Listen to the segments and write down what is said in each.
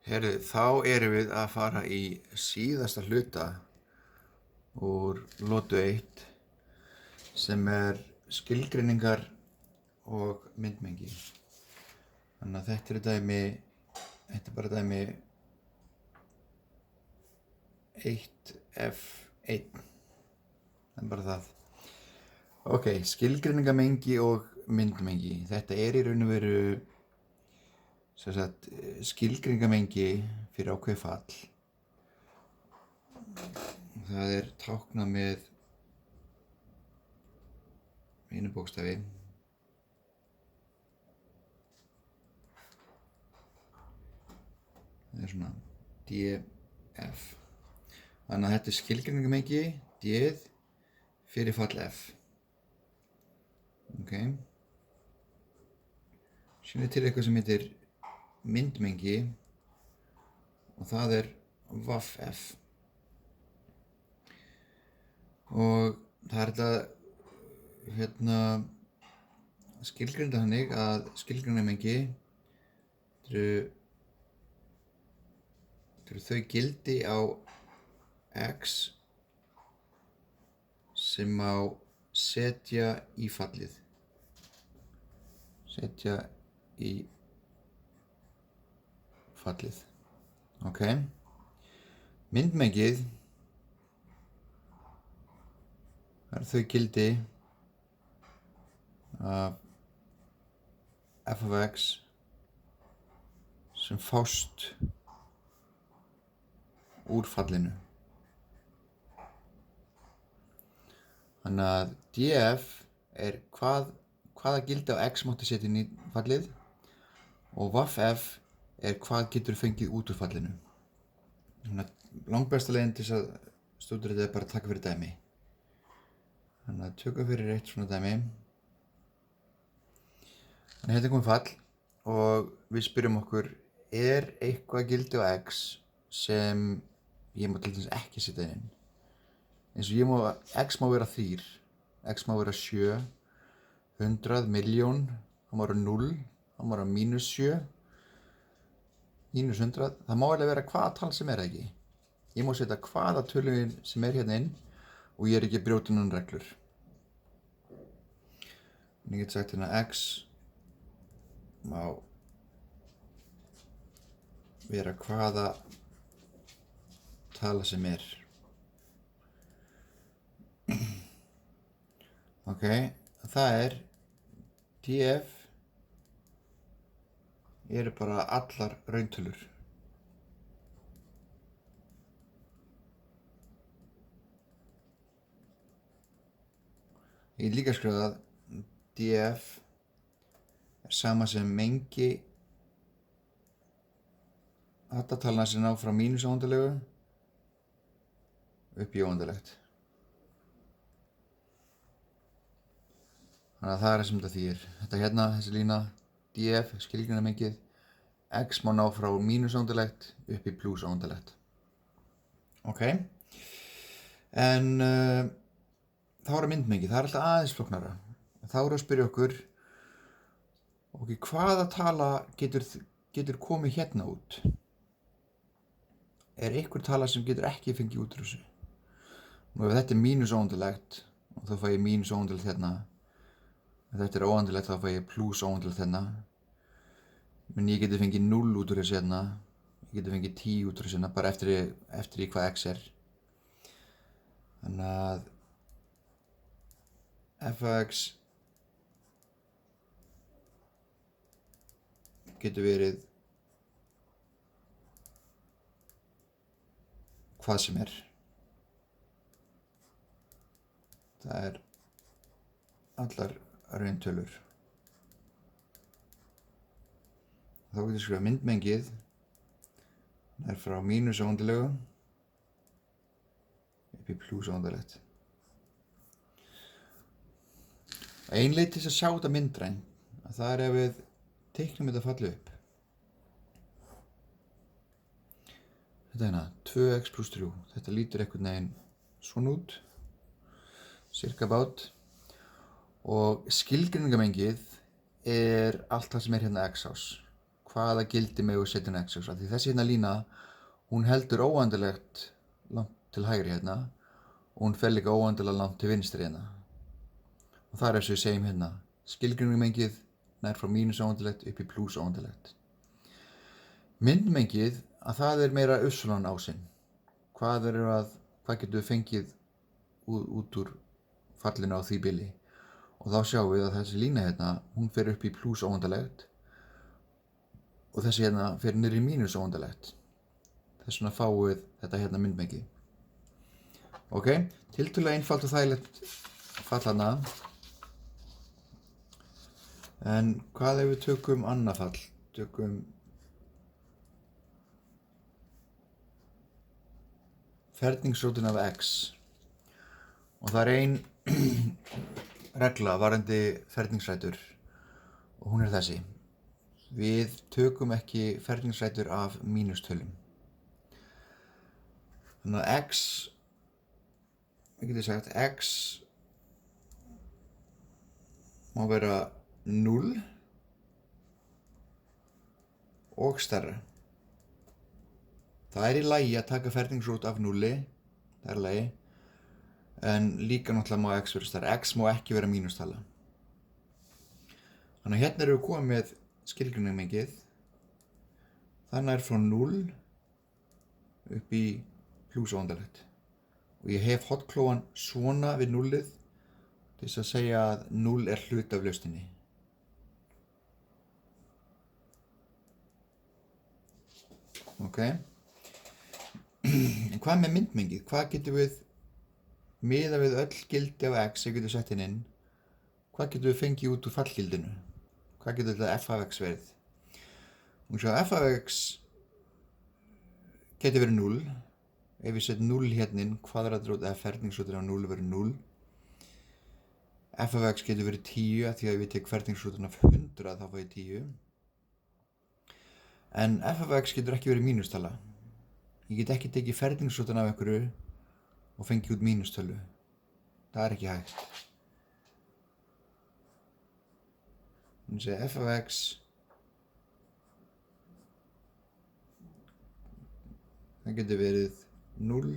Heyrðu, þá erum við að fara í síðasta hluta úr lotu 1 sem er skilgreiningar og myndmengi. Þannig að þetta er bara dæmi 1F1. Það er bara það. Ok, skilgreiningamengi og myndmengi. Þetta er í raun og veru skilgreiningamengi fyrir ákveðið fall. Það er táknað með einu bókstafi. Það er svona DF. Þannig að þetta er skilgreiningamengi D-ið fyrir fall F. Ok. Síðan er til eitthvað sem heitir myndmengi og það er VAF-F. Og það er þetta skilgreinda þannig að skilgreinamengi eru þau gildi á X sem má setja í fallið. Ok. Myndmengið er þau gildi af f of x sem fást úr fallinu. Þannig að df er hvaða gildi á x mátti setja inn í fallið og VAF-F er hvað getur fengið út úr fallinu. Þannig að langbesta leiðin til að stúdera þetta er bara að taka fyrir dæmi. Þannig að tökum fyrir eitt svona dæmi. Þannig að hérna er komið fall og við spyrjum okkur, er eitthvað gildi á x sem ég má til dæmis ekki setja inn? Eins og x má vera 3, x má vera 7, 100, milljón, það má vera 0, það má vera -7, -100, það má alveg vera hvaða tal sem er ekki. Ég má setja hvaða tölugin sem er hérna inn og ég er ekki að brjóta núna reglur. En ég get sagt hérna x má vera hvaða tala sem er. Ok, það er df eru bara allar rauntölur. Ég get líka skrifað að df er sama sem mengi hattatalna sem ná frá mínusóendalegu upp í óendalegt. Þannig að það er það sem þetta þýðir. Þetta hérna, þessi lína, df, skilgreinamengið, x má ná frá mínusóendalegt upp í plusóendalegt. Ok. En þá er myndmengið, það er alltaf aðeins flóknara. Þá er að spyrja okkur, ok, hvaða tala getur komið hérna út? Er einhver tala sem getur ekki fengið út úr þessu? Nú ef þetta er mínusóendalegt og þá fæ ég mínusóendalegt hérna. Ef þetta er óendalegt þá fæ ég plusóendalegt hérna. Men ég geti fengið 0 út úr þessu hérna. Ég geti fengið 10 út úr þessu hérna, bara eftir í hvað x er. Þannig að f af x getur verið hvað sem er. Það er allar rauntölur. Þá getur við skrifað myndmengið er frá mínusóendalegu upp í plusóendalegt. Ein leið til að sjá þetta myndræn, það er ef við teiknum þetta falli upp. Þetta hérna, 2x + 3, þetta lítur einhvern veginn svona út, cirka bát. Og skilgreiningamengið er allt það sem er hérna x-ás. hvaða gildi megum við setja inn á x. Því þessi hérna lína, hún heldur óendilegt langt til hægri hérna og hún fer líka óendilega langt til vinstri hérna. Og það eins og við segjum hérna, skilgreiningmengið nær frá mínus óendilegt upp í plús óendilegt. Myndmengið, að það meira ásinn. Hvað getum við fengið út úr fallinu á því bili? Og þá sjáum við að þessi lína hérna, hún fer upp í plús óendilegt og þessi hérna fer niður í mínus óendilegt. Þess vegna fáum við þetta hérna myndmengi. Ok, tiltölulega einfalt og þægilegt fall hana. En hvað ef við tökum annað fall? Tökum ferningsrótin af x. Og það ein regla varðandi ferningsrætur og hún þessi. Við tökum ekki ferningsrætur af mínustölum. Þannig að x, við getum sagt x má vera 0 og stærra. Það í lagi að taka ferningsrót af 0, það í lagi, en líka náttúrulega má x vera stærra. X má ekki vera mínustala. Þannig að hérna erum við komið með skilgreiningmengið. Það frá 0 upp í plús óendilegt. Og ég hef hotklóan svona við 0-ið til þess að segja að 0 hluti af lausninni. Ok. En hvað með myndmengið? Hvað getum við miðað við öll gildi af x sem við getum sett inn? Hvað getum við fengið út úr fallgildinu? Hvað getur þetta f af x verið? Og svo f af x getur verið 0. Ef við setjum 0 hérna inn, kvadratrót eða ferningsrótin af 0 verður 0. F af x getur verið 10 af því að við tek ferningsrótin af 100 þá fá ég 10. En f af x getur ekki verið mínustala. Ég get ekki tekið ferningsrótin af einhverju og fengið út mínustölu. Það ekki hægt. Þannig að f af x það getur verið 0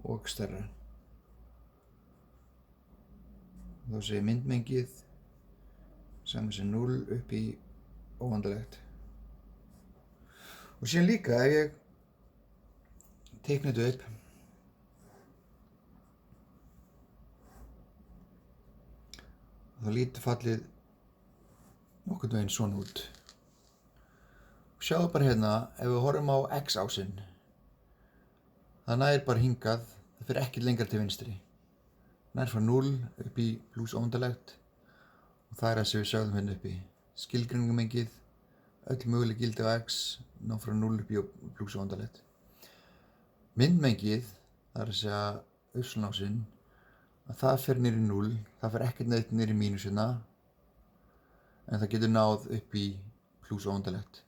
og stærra. Þá segir myndmengið saman sem 0 upp í óendilegt. Og síðan líka ef ég teikna þetta upp þá lítur fallið nokkurn veginn svona út. Sjáðu bara hérna, ef við horfum á x-ásinn, það nær bara hingað, það fer ekkert lengra til vinstri. Nær frá 0 upp í plús óendilegt og það það sem við sjáðum hérna uppi. Skilgreiningmengið, öll möguleg gildi á x, ná frá 0 upp í plús óendilegt. Myndmengið, það að segja ásinn, að það fer niður í 0, það fer ekkert niður í mínusina, en það getur náð upp í plús óendilegt.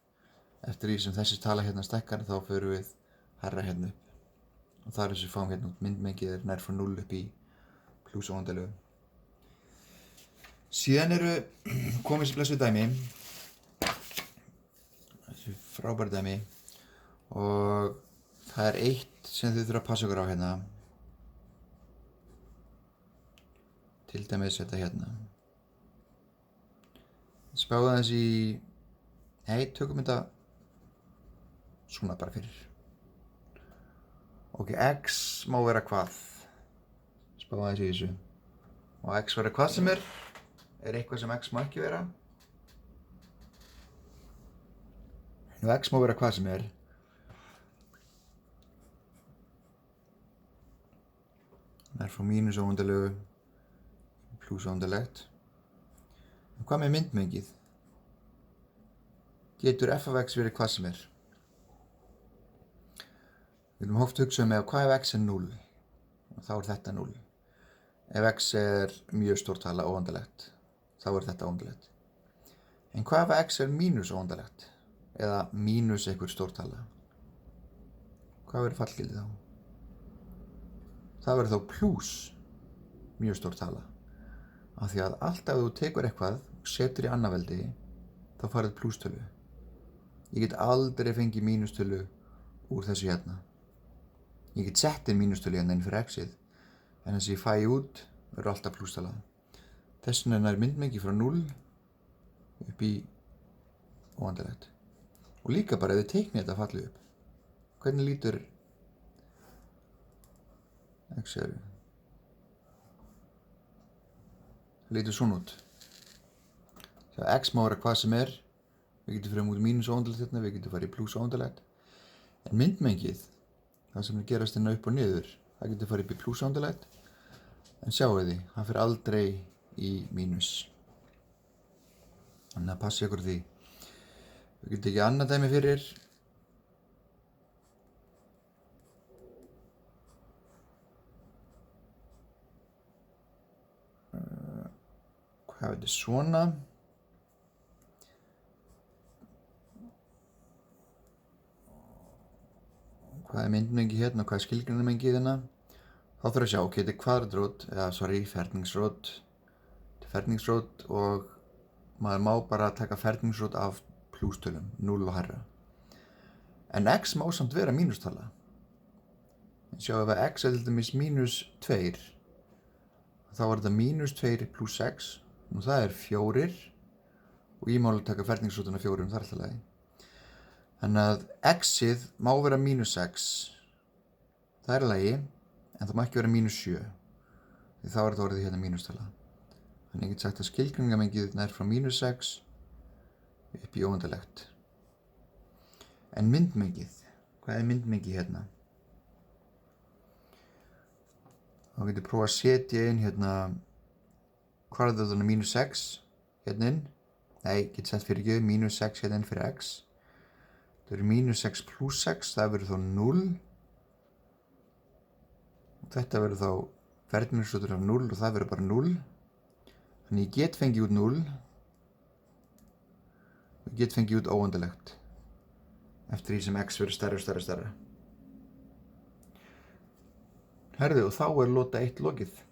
Eftir því sem þessi tala hérna stekkar þá förum við hærra hérna upp. Og það sem við fáum hérna út. Myndmengið nær frá 0 upp í plús óendilegu. Síðan komið þessi blessuð dæmi. Þessi frábæri dæmi. Og það eitt sem þið þurfa að passa ykkur á hérna. Til dæmis þetta hérna. Spáðu aðeins í... Nei, tökum þetta svona bara fyrir. Ok, x má vera hvað? Spáðu aðeins í þessu. Og x vera hvað sem eitthvað sem x má ekki vera. Nú x má vera hvað sem Það frá mínus óendilegu, plús óendilegt. En hvað með myndmengið? Getur f af x verið hvað sem Við viljum oft hugsa með hvað ef x 0? Og þá þetta 0. Ef x mjög stór tala óendilegt, þá þetta óendilegt. En hvað ef x mínus óendilegt? Eða mínus einhver stór tala? Hvað verður fallgildið þá? Það verður þá plús mjög stór tala. Af því að alltaf ef þú tekur eitthvað og setur í annað veldi, þá farið plústölu. Ég get aldrei fengið mínustölu úr þessu hérna. Ég get sett inn mínustölu hérna inn fyrir x-ið, en þess að ég fæ út verður alltaf plústala. Þess vegna nær myndmengi frá 0 upp í óendanlegt. Og líka bara ef þið teiknið þetta fallið upp. Hvernig lítur x er? Það lítur svona út. Þegar x má vera hvað sem er, við getum fyrir út mínus óendanlegt hérna, við getum farið í plús óendanlegt. En myndmengið, það sem er gerast hérna upp og niður, það getur farið upp í plús óendanlegt. En sjáu þið, það fyrir aldrei í mínus. Þannig að passi ykkur því. Við getum ekki annað dæmi fyrir. Hvað er þetta svona? Hvað er myndmengi hérna og hvað er skilgreinarmengi hérna? Þá þarf að sjá, ok, þetta er kvadratrót, ferningsrót. Þetta er ferningsrót og maður má bara taka ferningsrót af plústölum, 0 og hærra. En x má samt vera mínustala. Sjá ef að x er til dæmis mínus 2, þá er þetta mínus 2 pluss x, og það er 4, og ég má alveg taka ferningsrótuna 4, það er alltaf lagi. Þannig að x-ið má vera mínus 6, það er lagi, en það má ekki vera mínus 7, því þá er þetta orðið hérna mínustala. Þannig ég get sagt að skilgreiningarmengið nær frá mínus 6 upp í óendanlegt. En myndmengið, hvað er myndmengið hérna? Þá getur prófað að setja inn hérna kvadratrútuna mínus 6 hérna inn. Nei, get sett fyrir ekki mínus 6 hérna inn fyrir x. Það verður mínus 6 pluss 6, það verður þá 0. Og þetta verður þá ferningsrótur af 0 og það verður bara 0. Þannig ég get fengið út 0. Og ég get fengið út óendanlegt. Eftir því sem x verður stærra og stærra og stærra. Herðu, og þá er lota 1 lokið.